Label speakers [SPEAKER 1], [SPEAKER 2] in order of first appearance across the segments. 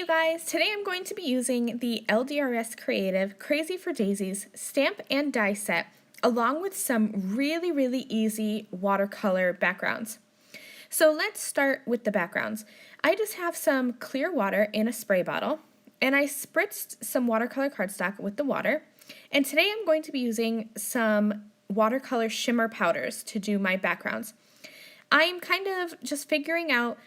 [SPEAKER 1] guys, today I'm going to be using the LDRS Creative Crazy for Daisies stamp and die set along with some really easy watercolor backgrounds. So let's start with the backgrounds. I just have some clear water in a spray bottle and I spritzed some watercolor cardstock with the water, and today I'm going to be using some watercolor shimmer powders to do my backgrounds. I'm kind of just figuring out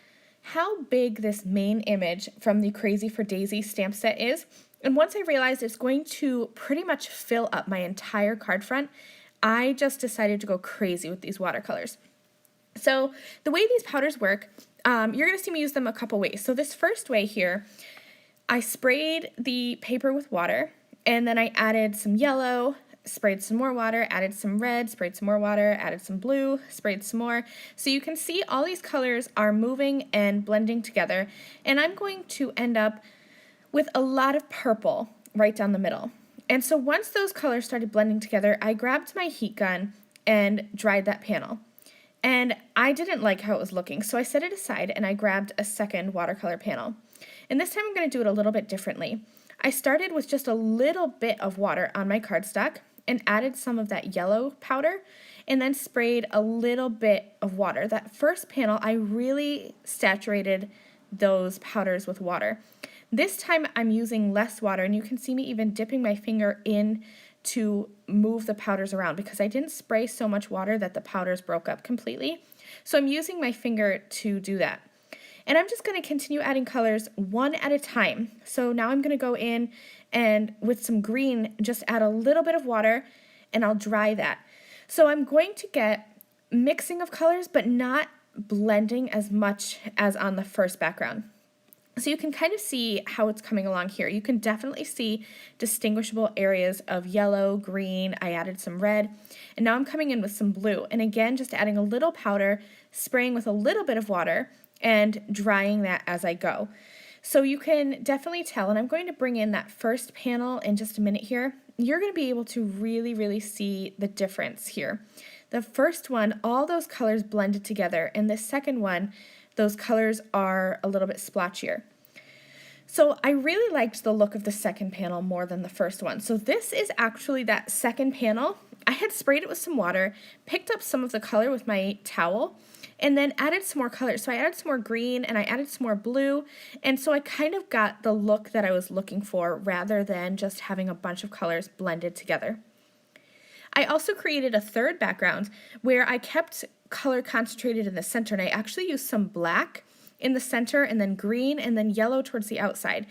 [SPEAKER 1] how big this main image from the Crazy for Daisy stamp set is, and once I realized it's going to pretty much fill up my entire card front, I just decided to go crazy with these watercolors. So the way these powders work, you're going to see me use them a couple ways. So this first way here, I sprayed the paper with water, and then I added some yellow, sprayed some more water, added some red, sprayed some more water, added some blue, sprayed some more. So you can see all these colors are moving and blending together, and I'm going to end up with a lot of purple right down the middle. And so once those colors started blending together, I grabbed my heat gun and dried that panel. And I didn't like how it was looking, so I set it aside and I grabbed a second watercolor panel. And this time I'm going to do it a little bit differently. I started with just a little bit of water on my cardstock and added some of that yellow powder and then sprayed a little bit of water. That first panel, I really saturated those powders with water. This time I'm using less water, and you can see me even dipping my finger in to move the powders around because I didn't spray so much water that the powders broke up completely. So I'm using my finger to do that. And I'm just going to continue adding colors one at a time. So now I'm going to go in and with some green, just add a little bit of water and I'll dry that. So I'm going to get mixing of colors, but not blending as much as on the first background. So you can kind of see how it's coming along here. You can definitely see distinguishable areas of yellow, green, I added some red, and now I'm coming in with some blue. And again, just adding a little powder, spraying with a little bit of water, and drying that as I go. So you can definitely tell, and I'm going to bring in that first panel in just a minute here. You're going to be able to really see the difference here. The first one, all those colors blended together, and the second one, those colors are a little bit splotchier. So I really liked the look of the second panel more than the first one. So this is actually that second panel. I had sprayed it with some water, picked up some of the color with my towel, and then added some more colors. So I added some more green and I added some more blue, and so I kind of got the look that I was looking for rather than just having a bunch of colors blended together. I also created a third background where I kept color concentrated in the center, and I actually used some black in the center and then green and then yellow towards the outside.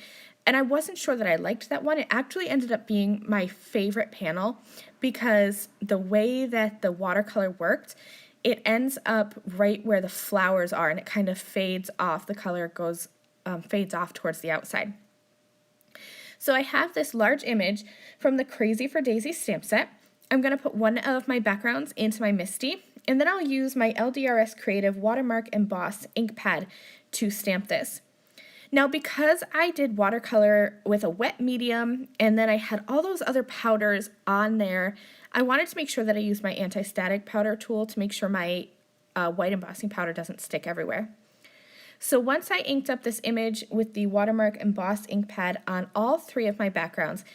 [SPEAKER 1] And I wasn't sure that I liked that one. It actually ended up being my favorite panel because the way that the watercolor worked, it ends up right where the flowers are and it kind of fades off. The color goes fades off towards the outside. So I have this large image from the Crazy for Daisy stamp set. I'm going to put one of my backgrounds into my MISTI, and then I'll use my LDRS Creative Watermark Emboss ink pad to stamp this. Now, because I did watercolor with a wet medium and then I had all those other powders on there, I wanted to make sure that I used my anti-static powder tool to make sure my white embossing powder doesn't stick everywhere. So once I inked up this image with the Watermark Emboss ink pad on all three of my backgrounds,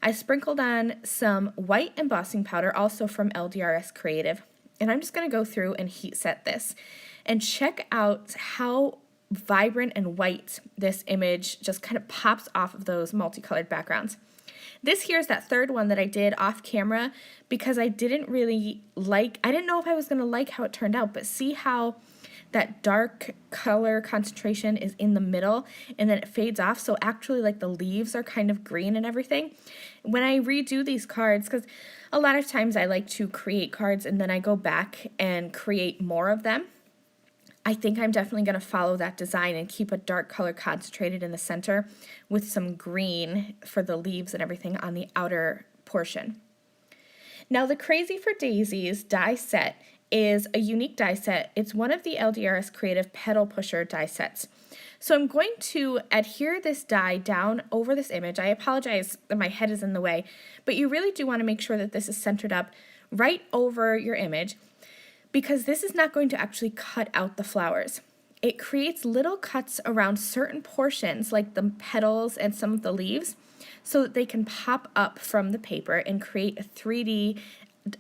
[SPEAKER 1] I sprinkled on some white embossing powder, also from LDRS Creative, and I'm just going to go through and heat set this and check out how vibrant and white this image just kind of pops off of those multicolored backgrounds. This here is that third one that I did off camera because I didn't know if I was going to like how it turned out, but see how that dark color concentration is in the middle and then it fades off, so actually like the leaves are kind of green and everything. When I redo these cards, because a lot of times I like to create cards and then I go back and create more of them, I think I'm definitely going to follow that design and keep a dark color concentrated in the center with some green for the leaves and everything on the outer portion. Now the Crazy for Daisies die set is a unique die set. It's one of the LDRS Creative Pedal Pusher die sets. So I'm going to adhere this die down over this image. I apologize that my head is in the way, but you really do want to make sure that this is centered up right over your image because this is not going to actually cut out the flowers. it creates little cuts around certain portions like the petals and some of the leaves so that they can pop up from the paper and create a 3D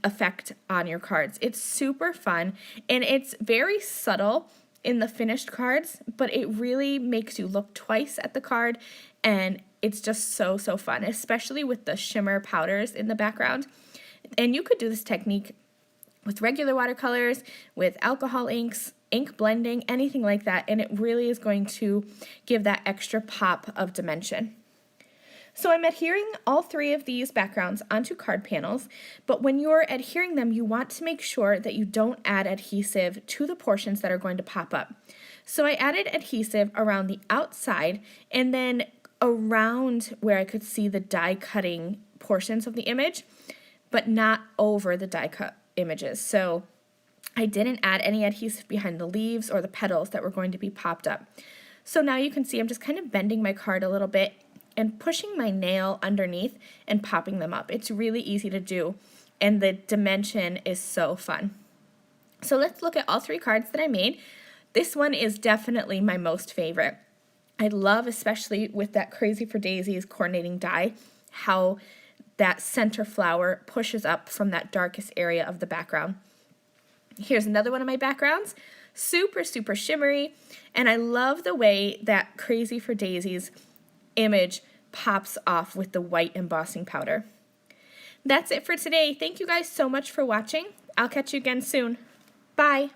[SPEAKER 1] effect on your cards. It's super fun and it's very subtle in the finished cards, but it really makes you look twice at the card, and it's just so fun, especially with the shimmer powders in the background. And you could do this technique with regular watercolors, with alcohol inks, ink blending, anything like that, and it really is going to give that extra pop of dimension. So I'm adhering all 3 of these backgrounds onto card panels, but when you're adhering them, you want to make sure that you don't add adhesive to the portions that are going to pop up. So I added adhesive around the outside and then around where I could see the die cutting portions of the image, but not over the die cut images. So I didn't add any adhesive behind the leaves or the petals that were going to be popped up. So now you can see I'm just kind of bending my card a little bit and pushing my nail underneath and popping them up. It's really easy to do, and the dimension is so fun. So let's look at all 3 cards that I made. This one is definitely my most favorite. I love, especially with that Crazy for Daisies coordinating die, how that center flower pushes up from that darkest area of the background. Here's another one of my backgrounds, super shimmery, and I love the way that Crazy for Daisies image pops off with the white embossing powder. That's it for today. Thank you guys so much for watching. I'll catch you again soon. Bye.